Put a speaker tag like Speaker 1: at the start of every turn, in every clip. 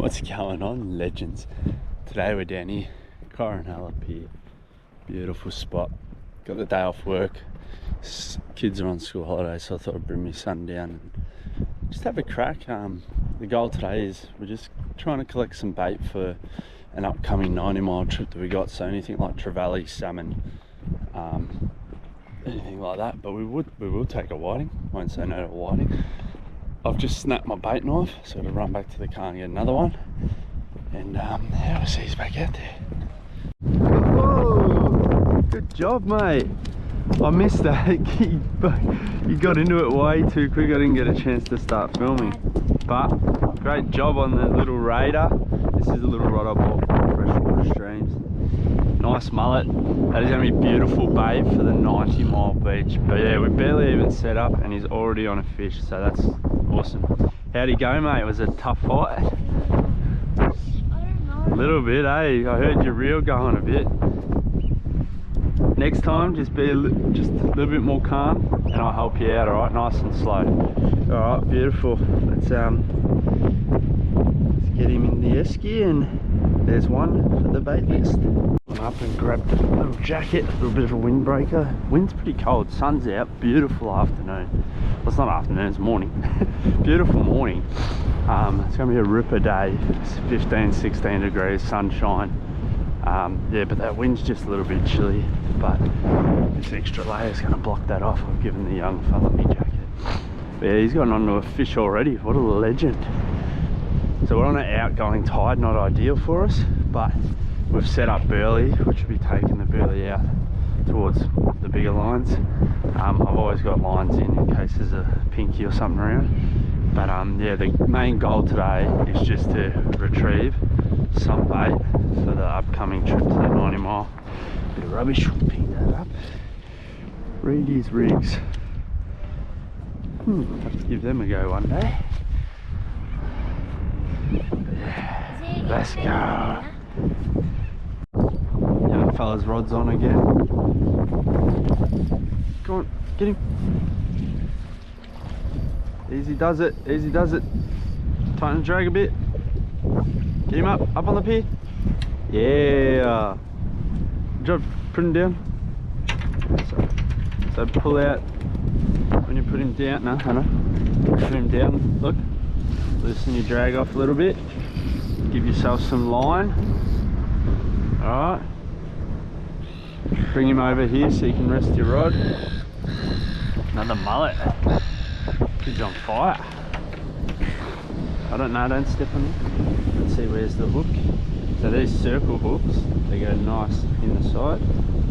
Speaker 1: What's going on, legends? Today we're down here, Coronella Pier. Beautiful spot. Got the day off work. Kids are on school holidays, so I thought I'd bring my son down and just have a crack. The goal today is we're just trying to collect some bait for an upcoming 90-mile trip that we got. So anything like trevally, salmon, anything like that. But we will take a whiting. Won't say no to a whiting. I've just snapped my bait knife, so I'll run back to the car and get another one. And we'll see he's back out there. Whoa! Good job, mate. I missed that. You got into it way too quick. I didn't get a chance to start filming. But great job on the little raider. This is a little rod I bought from freshwater streams. Nice mullet. That is going to be beautiful bait for the 90-mile beach. But yeah, we barely even set up and he's already on a fish, so that's awesome. How'd he go, mate? Was it a tough fight?
Speaker 2: I don't know.
Speaker 1: A little bit, eh? I heard your reel going a bit. Next time, just be just a little bit more calm and I'll help you out, alright? Nice and slow. Alright, beautiful. Let's get him in the esky, and there's one for the bait list. Went up and grabbed a little jacket, a little bit of a windbreaker. Wind's pretty cold, sun's out, beautiful afternoon. Well, it's not afternoon, it's morning. Beautiful morning. It's going to be a ripper day. It's 15, 16 degrees, sunshine. Yeah, but that wind's just a little bit chilly, but this extra layer is going to block that off. I've given the young fella me jacket. But yeah, he's gotten onto a fish already. What a legend. So we're on an outgoing tide, not ideal for us, but we've set up burley, which will be taking the burley out towards the bigger lines. I've always got lines in case there's a pinky or something around. But yeah, the main goal today is just to retrieve some bait for the upcoming trip to the 90-mile. Bit of rubbish, we'll pick that up. Read his rigs. Have to give them a go one day. Yeah, let's go. Young fella's rod's on again. Come on, get him. Easy does it, easy does it. Tighten the drag a bit. Get him up on the pier. Yeah. Good job, put him down. So pull out when you put him down. No, Hannah. Put him down, look. Loosen your drag off a little bit. Give yourself some line. Alright. Bring him over here so you can rest your rod. Another mullet. Kid's on fire. I don't know, don't step on it. Let's see, where's the hook. So these circle hooks, they go nice in the side.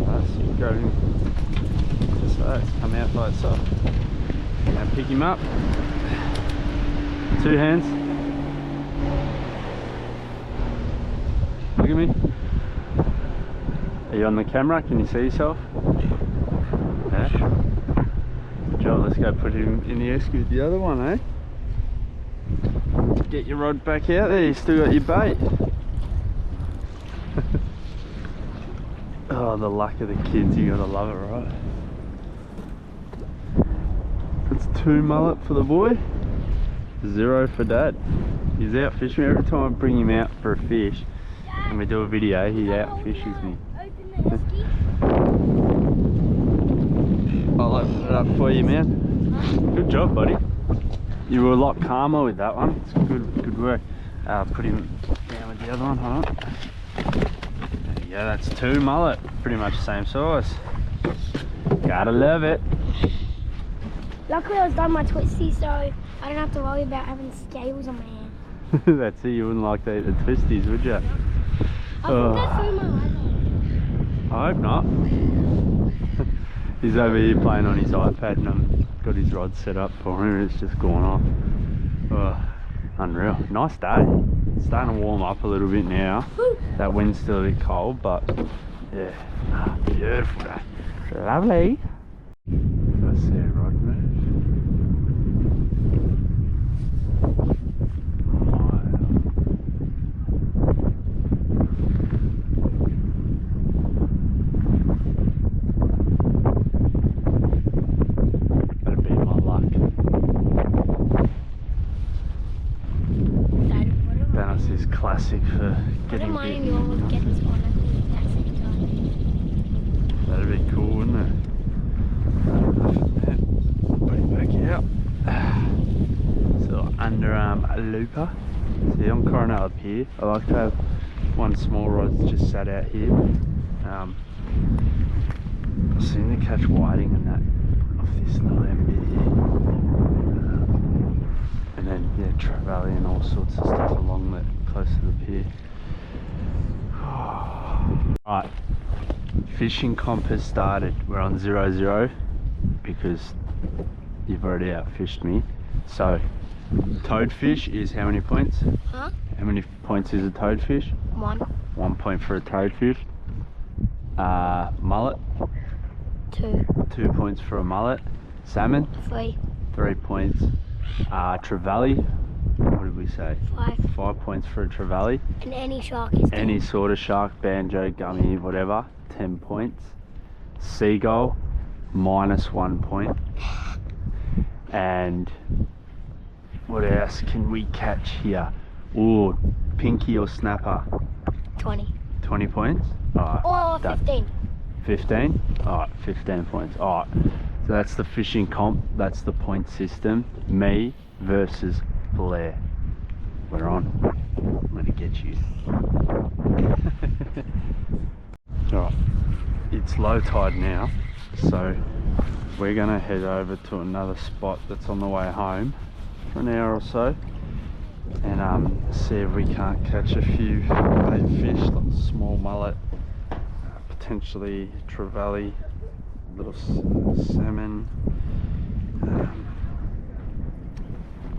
Speaker 1: Right, so you go in just like that, come out by itself. Now pick him up. 2 hands. Look at me. Are you on the camera? Can you see yourself? Yeah. Good job. Let's go put him in the esky with the other one, eh? Get your rod back out there. You still got your bait. Oh, the luck of the kids. You gotta love it, right? That's 2 mullet for the boy. 0 for dad. He's out fishing. Every time I bring him out for a fish and we do a video, he out fishes me. I'll open it up for you, man. Good job, buddy. You were a lot calmer with that one. It's good work. Put him down with the other one, hold on. There you go, that's 2 mullet. Pretty much the same size. Gotta love it.
Speaker 2: Luckily I was done my twisty, so I don't have to worry about having scales on my hand.
Speaker 1: That's it, you wouldn't like to eat the twisties, would you?
Speaker 2: I think that's through my eyes.
Speaker 1: I hope not. He's over here playing on his iPad and I've got his rod set up for him and it's just gone off. Oh, unreal. Nice day. It's starting to warm up a little bit now.
Speaker 2: Woo.
Speaker 1: That wind's still a bit cold, but yeah, beautiful day. Lovely. I see a rod move. This is classic for
Speaker 2: I
Speaker 1: getting
Speaker 2: don't mind
Speaker 1: bitten.
Speaker 2: anyone would get this one. I think it's that same time.
Speaker 1: That'd be cool, wouldn't it? Put it back out. So underarm looper. See, I'm Coronel up here. I like to have one small rod just sat out here. I seem to catch whiting and that off this little end bit here. And then yeah, trevally and all sorts of stuff along the close to the pier. Right, fishing comp has started. We're on 0-0 because you've already outfished me. So toadfish is how many points?
Speaker 2: Huh?
Speaker 1: How many points is a toadfish?
Speaker 2: 1.
Speaker 1: 1 point for a toadfish. Mullet,
Speaker 2: 2.
Speaker 1: 2 points for a mullet. Salmon,
Speaker 2: 3.
Speaker 1: 3 points. Trevally, what did we say?
Speaker 2: 5.
Speaker 1: 5 points for a trevally.
Speaker 2: And any shark is 10.
Speaker 1: Any sort of shark, banjo, gummy, whatever, 10 points. Seagull, -1 point. And what else can we catch here? Ooh, pinky or snapper,
Speaker 2: 20.
Speaker 1: 20 points. Alright,
Speaker 2: Or 15.
Speaker 1: 15? Alright, 15 points. Alright, so that's the fishing comp, that's the point system. Me versus Blair. We're on. I'm gonna get you. Alright, it's low tide now, so we're gonna head over to another spot that's on the way home for an hour or so and see if we can't catch a few bait fish like small mullet, potentially trevally, little salmon,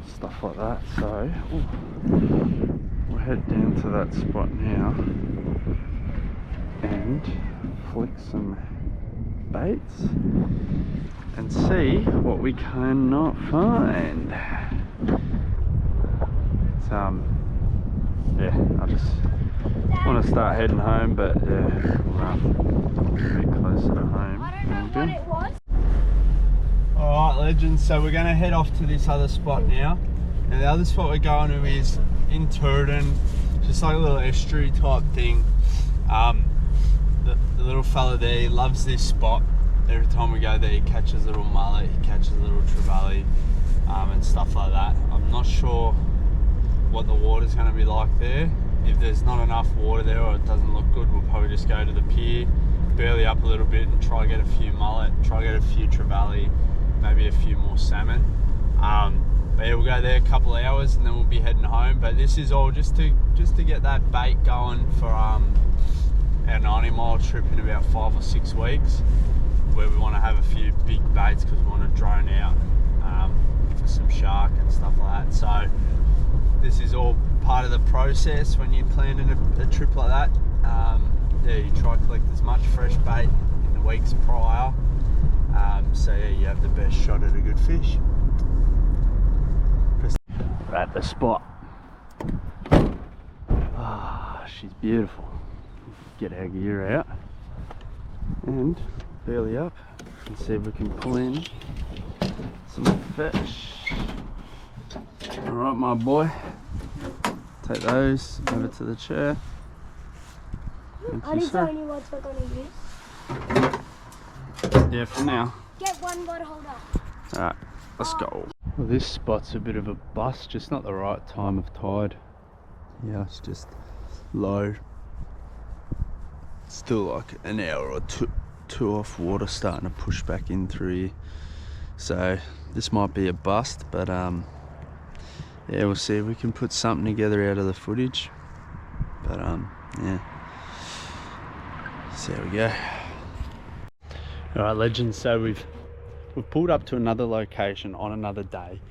Speaker 1: stuff like that. So we'll head down to that spot now and flick some baits and see what we cannot find. It's yeah, I just want to start heading home, but yeah, we're a bit closer to home.
Speaker 2: I don't know what it was.
Speaker 1: Alright legends, so we're going to head off to this other spot now. And the other spot we're going to is in Turton, just like a little estuary type thing. The little fella there, he loves this spot. Every time we go there he catches a little mullet, he catches a little trevally and stuff like that. I'm not sure what the water's going to be like there. If there's not enough water there or it doesn't look good, we'll probably just go to the pier, burley up a little bit and try get a few mullet, try get a few trevally, maybe a few more salmon. But yeah, we'll go there a couple of hours and then we'll be heading home. But this is all just to get that bait going for our 90-mile trip in about 5 or 6 weeks, where we want to have a few big baits because we want to drone out for some shark and stuff like that. So this is all part of the process when you're planning a trip like that. Yeah, you try to collect as much fresh bait in the weeks prior, so yeah, you have the best shot at a good fish. We're at the spot. Ah, she's beautiful. Get our gear out and belly up and see if we can pull in some fish. Alright my boy, take those over to the chair.
Speaker 2: I didn't tell any rods we're going to use.
Speaker 1: Yeah, for now.
Speaker 2: Get one rod holder.
Speaker 1: Alright, let's go. Well, this spot's a bit of a bust, just not the right time of tide. Yeah, it's just low. Still like an hour or two off water, starting to push back in through here. So this might be a bust, but yeah, we'll see if we can put something together out of the footage. But yeah, see how we go. Alright legends, so we've pulled up to another location on another day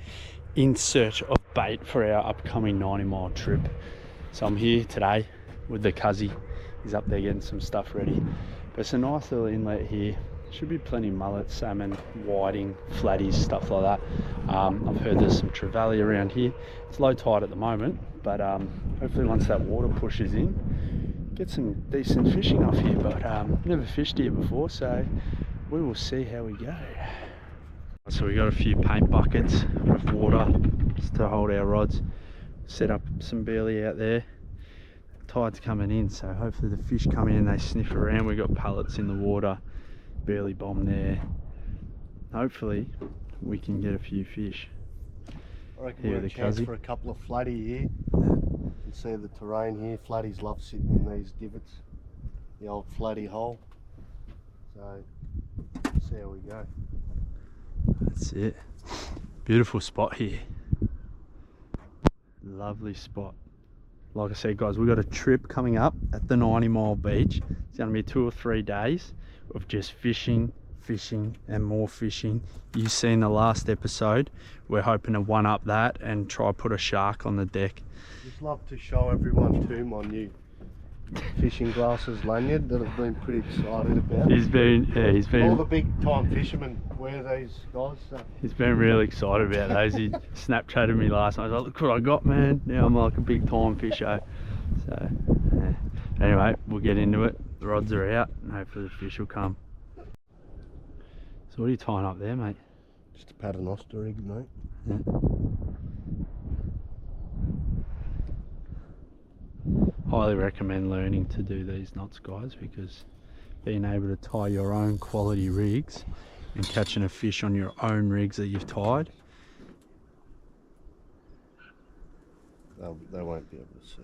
Speaker 1: in search of bait for our upcoming 90-mile trip. So I'm here today with the cuzzy. He's up there getting some stuff ready. But it's a nice little inlet here. Should be plenty of mullet, salmon, whiting, flatties, stuff like that. I've heard there's some trevally around here. It's low tide at the moment, but hopefully once that water pushes in, get some decent fishing off here. But never fished here before, so we will see how we go. So we got a few paint buckets of water just to hold our rods. set up some burley out there. Tide's coming in, so hopefully the fish come in and they sniff around. We've got pellets in the water, burley bomb there. Hopefully we can get a few fish.
Speaker 3: I reckon
Speaker 1: Here
Speaker 3: we're a
Speaker 1: the
Speaker 3: chance
Speaker 1: cuzzy.
Speaker 3: for a couple of flatty here.
Speaker 1: Yeah.
Speaker 3: You can see the terrain here. Flatties love sitting in these divots. The old flatty hole. So, see how we go.
Speaker 1: That's it. Beautiful spot here. Lovely spot. Like I said, guys, we've got a trip coming up at the 90 Mile Beach. It's going to be 2 or 3 days of just fishing, and more fishing. You've seen the last episode. We're hoping to one up that and try put a shark on the deck.
Speaker 3: Just love to show everyone too my new fishing glasses lanyard that I've been pretty excited about.
Speaker 1: He's been
Speaker 3: All the big time fishermen wear these guys. So.
Speaker 1: He's been really excited about those. He Snapchatted me last night. I was like, look what I got, man. Now I'm like a big time fisher. So yeah. Anyway, we'll get into it. The rods are out and hopefully the fish will come. So what are you tying up there, mate?
Speaker 3: Just a paternoster rig, mate.
Speaker 1: Yeah. Highly recommend learning to do these knots, guys, because being able to tie your own quality rigs and catching a fish on your own rigs that you've tied.
Speaker 3: They won't be able to see.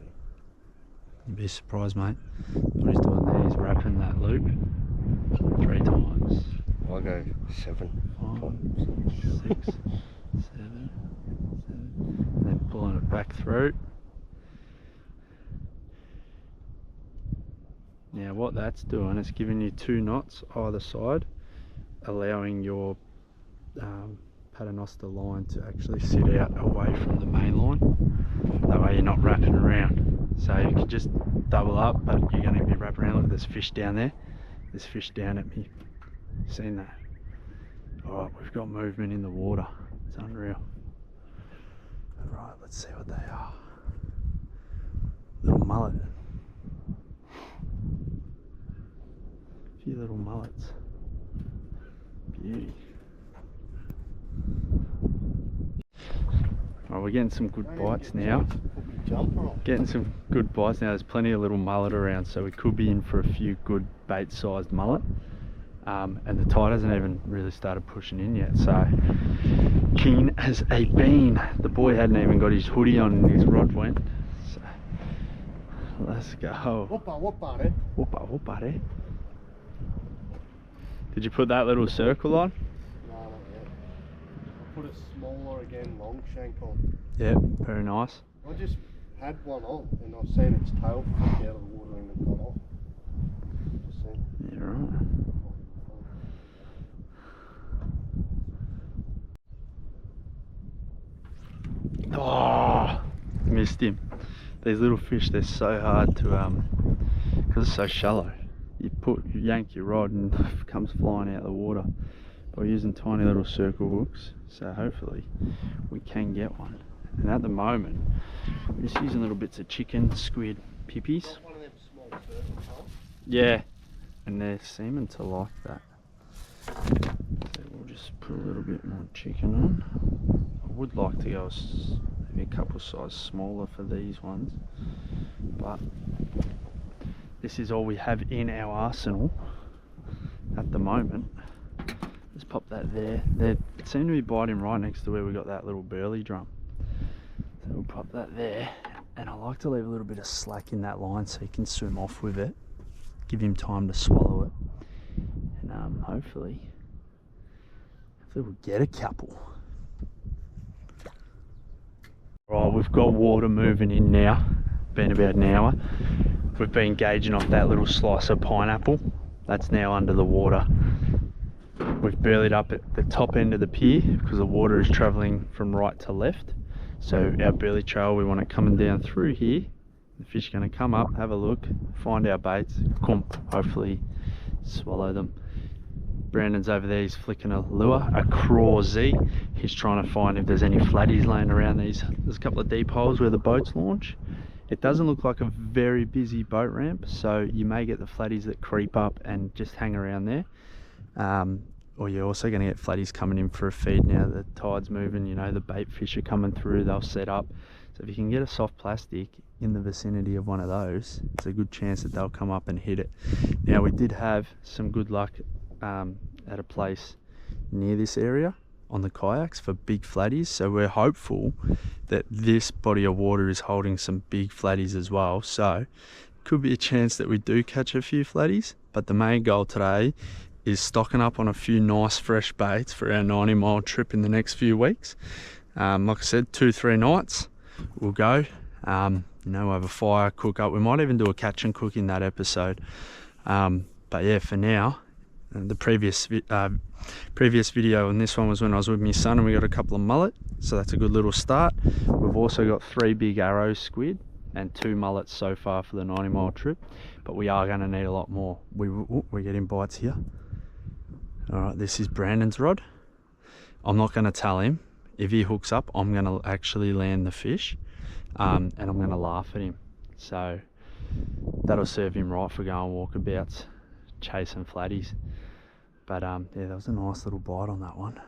Speaker 1: You'd be surprised, mate. What he's doing there is wrapping that loop 3 times.
Speaker 3: I'll go 7
Speaker 1: 5,
Speaker 3: times.
Speaker 1: 6, 7, and then pulling it back through. Now what that's doing is giving you 2 knots either side, allowing your paternoster line to actually sit out away from the main line. That way you're not wrapping around. So you can just double up, but you're going to be wrapping around. Look, there's fish down there. There's fish down at me. Seen that? Alright, we've got movement in the water. It's unreal. Alright, let's see what they are. Little mullet. A few little mullets. Beauty. Alright, we're getting some good bites now. Getting some good bites now. There's plenty of little mullet around, so we could be in for a few good bait sized mullet. And the tide hasn't even really started pushing in yet, so keen as a bean. The boy hadn't even got his hoodie on and his rod went. So let's go.
Speaker 3: Whoopa, eh?
Speaker 1: Whoopa, whoopa, eh? Did you put that little circle on?
Speaker 3: No, not yet. I'll put a smaller again, long shank on.
Speaker 1: Yep, very nice.
Speaker 3: I just had one on and I've seen its tail flick out of the water and it got off. Just seen.
Speaker 1: Yeah, right. Oh, missed him. These little fish, they're so hard to because it's so shallow. You yank your rod and it comes flying out of the water. By using tiny little circle hooks, so hopefully we can get one. And at the moment, we're just using little bits of chicken, squid, pippies.
Speaker 3: One of them small circles, huh?
Speaker 1: Yeah, and they're seeming to like that. So we'll just put a little bit more chicken on. I would like to go maybe a couple sizes smaller for these ones, but this is all we have in our arsenal at the moment. Let's pop that there. They seem to be biting right next to where we got that little burley drum. So we'll pop that there. And I like to leave a little bit of slack in that line so he can swim off with it. Give him time to swallow it. And hopefully we'll get a couple. Right, we've got water moving in now. Been about an hour. We've been gauging off that little slice of pineapple. That's now under the water. We've burleyed up at the top end of the pier because the water is travelling from right to left. So our burley trail, we want it coming down through here. The fish are going to come up, have a look, find our baits, hopefully swallow them. Brandon's over there, he's flicking a lure, a crawzy. He's trying to find if there's any flatties laying around these. There's a couple of deep holes where the boats launch. It doesn't look like a very busy boat ramp, so you may get the flatties that creep up and just hang around there. Or you're also going to get flatties coming in for a feed now. The tide's moving, you know, the bait fish are coming through, they'll set up. So if you can get a soft plastic in the vicinity of one of those, it's a good chance that they'll come up and hit it. Now we did have some good luck at a place near this area on the kayaks for big flatties, so we're hopeful that this body of water is holding some big flatties as well. So could be a chance that we do catch a few flatties, but the main goal today is stocking up on a few nice fresh baits for our 90-mile trip in the next few weeks. Like I said, 2-3 nights we'll go. You know, we'll have a fire, cook up. We might even do a catch and cook in that episode. But yeah, for now, the previous video and this one was when I was with my son and we got a couple of mullet, so that's a good little start. We've also got 3 big arrow squid and 2 mullets so far for the 90-mile trip, but we are going to need a lot more. We're getting bites here. All right, this is Brandon's rod. I'm not going to tell him. If he hooks up, I'm going to actually land the fish, and I'm going to laugh at him. So that'll serve him right for going walkabouts, chasing flatties. But yeah, that was a nice little bite on that one.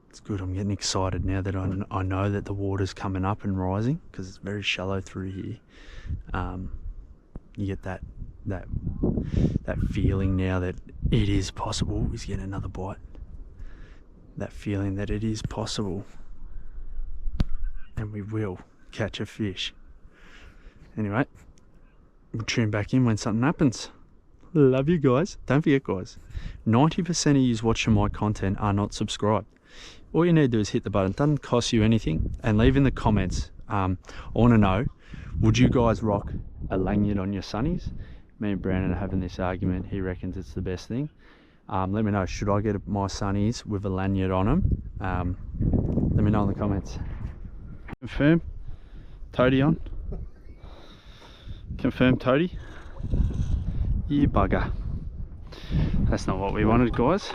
Speaker 1: It's good. I'm getting excited now that I know that the water's coming up and rising, because it's very shallow through here. You get that feeling now that it is possible. He's getting another bite. That feeling that it is possible, and we will catch a fish. Anyway, we'll tune back in when something happens. Love you guys. Don't forget, guys, 90% of you watching my content are not subscribed. All you need to do is hit the button. It doesn't cost you anything, and leave in the comments. I want to know, would you guys rock a lanyard on your sunnies? Me and Brandon are having this argument. He reckons it's the best thing. Let me know, should I get my sunnies with a lanyard on them? Let me know in the comments. Confirm toady on. Confirm toady. You bugger. That's not what we wanted, guys.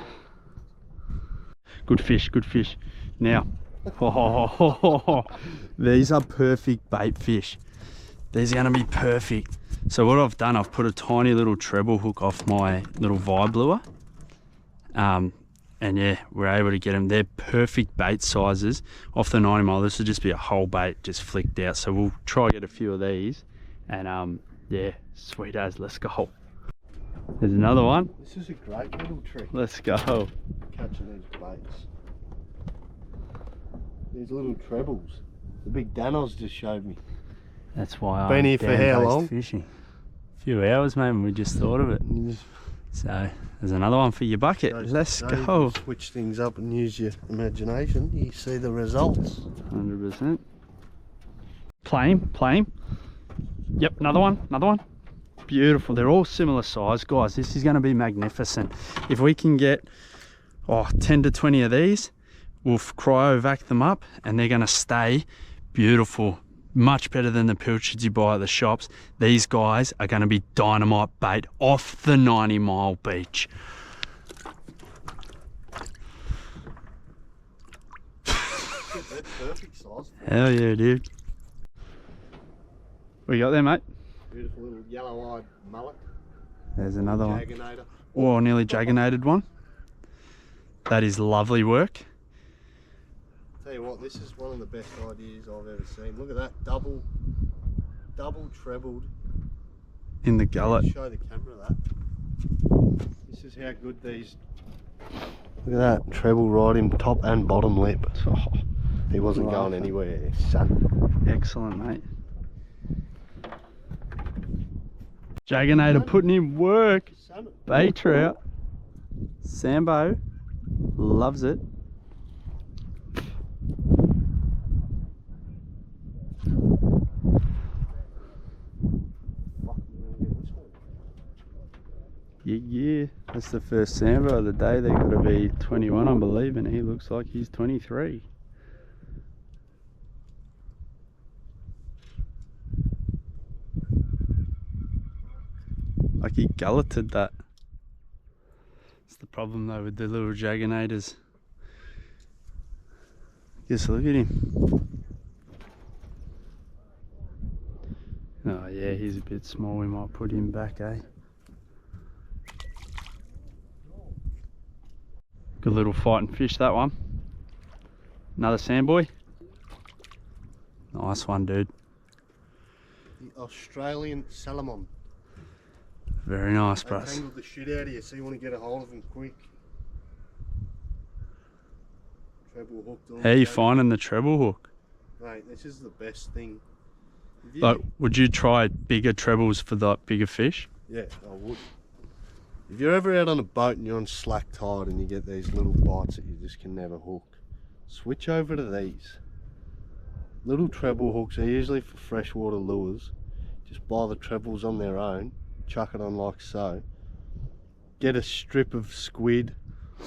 Speaker 1: Good fish, good fish. Now, these are perfect bait fish. These are going to be perfect. So what I've done, I've put a tiny little treble hook off my little vibe lure. And yeah, we're able to get them. They're perfect bait sizes off the 90-mile. This will just be a whole bait just flicked out. So we'll try to get a few of these. And yeah, sweet as, let's go. There's another one.
Speaker 3: This is a great little trick.
Speaker 1: Let's go.
Speaker 3: Catching these baits. These little trebles. The big Danos just showed me.
Speaker 1: That's why
Speaker 3: Been here for how long?
Speaker 1: Fishing. A few hours, man. We just thought of it. So there's another one for your bucket. Let's go.
Speaker 3: Switch things up and use your imagination. You see the results.
Speaker 1: 100%. Play him. Yep, another one. Beautiful. They're all similar size, guys. This is going to be magnificent. If we can get 10 to 20 of these, we'll cryovac them up, and they're going to stay beautiful. Much better than the pilchards you buy at the shops. These guys are going to be dynamite bait off the 90-mile beach.
Speaker 3: Perfect size.
Speaker 1: Hell yeah, dude. What you got there, mate?
Speaker 3: Beautiful little yellow-eyed mullet.
Speaker 1: There's another one.
Speaker 3: Jagginator.
Speaker 1: Oh, nearly jagginated one. That is lovely work.
Speaker 3: Tell you what, this is one of the best ideas I've ever seen. Look at that, double trebled.
Speaker 1: In the gullet.
Speaker 3: Show the camera that. This is how good these. Look at that, treble right in top and bottom lip.
Speaker 1: Oh,
Speaker 3: he wasn't going anywhere, son.
Speaker 1: excellent, mate. Jagginator putting in work. Bay trout. Sambo loves it. Yeah, that's the first Sambo of the day. They've got to be 21, I believe, and he looks like he's 23. Like he gulleted that. It's the problem though with the little jagginators. Just look at him. Oh yeah, he's a bit small. We might put him back, eh? Good little fighting fish, that one. Another sandboy. Nice one, dude.
Speaker 3: The Australian salmon.
Speaker 1: Very nice,
Speaker 3: They
Speaker 1: bros.
Speaker 3: tangled the shit out of you, so you want to get a hold of them quick. Treble hooked on.
Speaker 1: How you finding the treble hook?
Speaker 3: Mate, this is the best thing. If you,
Speaker 1: Like, would you try bigger trebles for the bigger fish?
Speaker 3: yeah, I would. If you're ever out on a boat and you're on slack tide and you get these little bites that you just can never hook, switch over to these. Little treble hooks are usually for freshwater lures. Just buy the trebles on their own, chuck it on like so. Get a strip of squid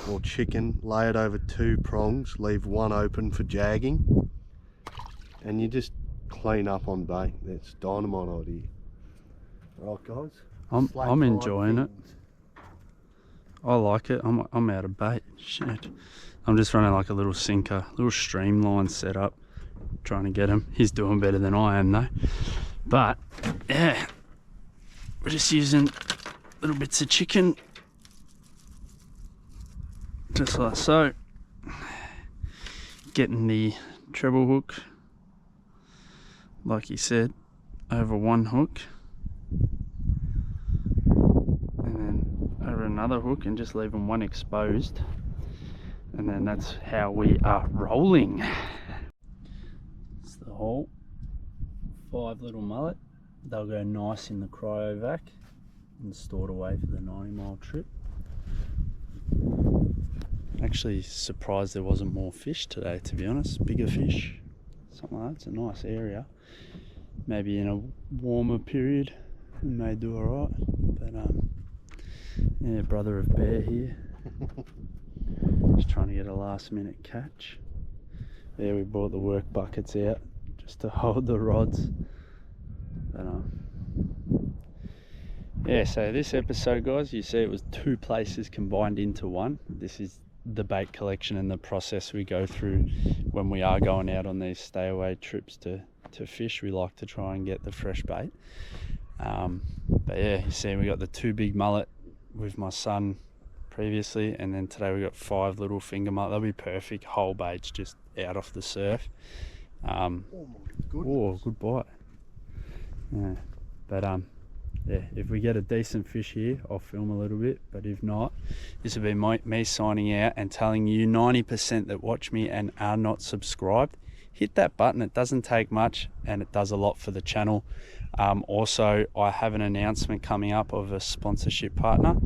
Speaker 3: or chicken, lay it over 2 prongs, leave one open for jagging, and you just clean up on bait. That's dynamite idea. Alright guys,
Speaker 1: I'm
Speaker 3: slack tide
Speaker 1: enjoying it.
Speaker 3: things.
Speaker 1: I like it. I'm out of bait. Shit. I'm just running like a little sinker, little streamline setup, trying to get him. He's doing better than I am though. But yeah, we're just using little bits of chicken, just like so. Getting the treble hook, like he said, over one hook, and then over another hook, and just leaving one exposed. And then that's how we are rolling. It's the whole 5 little mullet. They'll go nice in the cryovac and stored away for the 90-mile trip. Actually surprised there wasn't more fish today, to be honest. Bigger fish, something like that. It's a nice area. Maybe in a warmer period we may do alright. But yeah, brother of bear here. Just trying to get a last minute catch. Yeah, we brought the work buckets out just to hold the rods. But yeah, so this episode, guys, you see it was 2 places combined into one. This is the bait collection and the process we go through when we are going out on these stay away trips to fish. We like to try and get the fresh bait. But yeah, you see we got the 2 big mullet with my son previously, and then today we got 5 little finger mullet. They'll be perfect whole baits just out off the surf.
Speaker 3: Oh my goodness.
Speaker 1: Oh, good bite. Yeah, but yeah, if we get a decent fish here, I'll film a little bit, but if not, this will be me signing out and telling you 90% that watch me and are not subscribed, hit that button. It doesn't take much and it does a lot for the channel. Also, I have an announcement coming up of a sponsorship partner,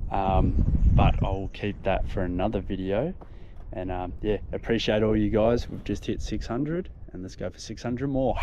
Speaker 1: but I'll keep that for another video. And yeah, appreciate all you guys. We've just hit 600 and let's go for 600 more.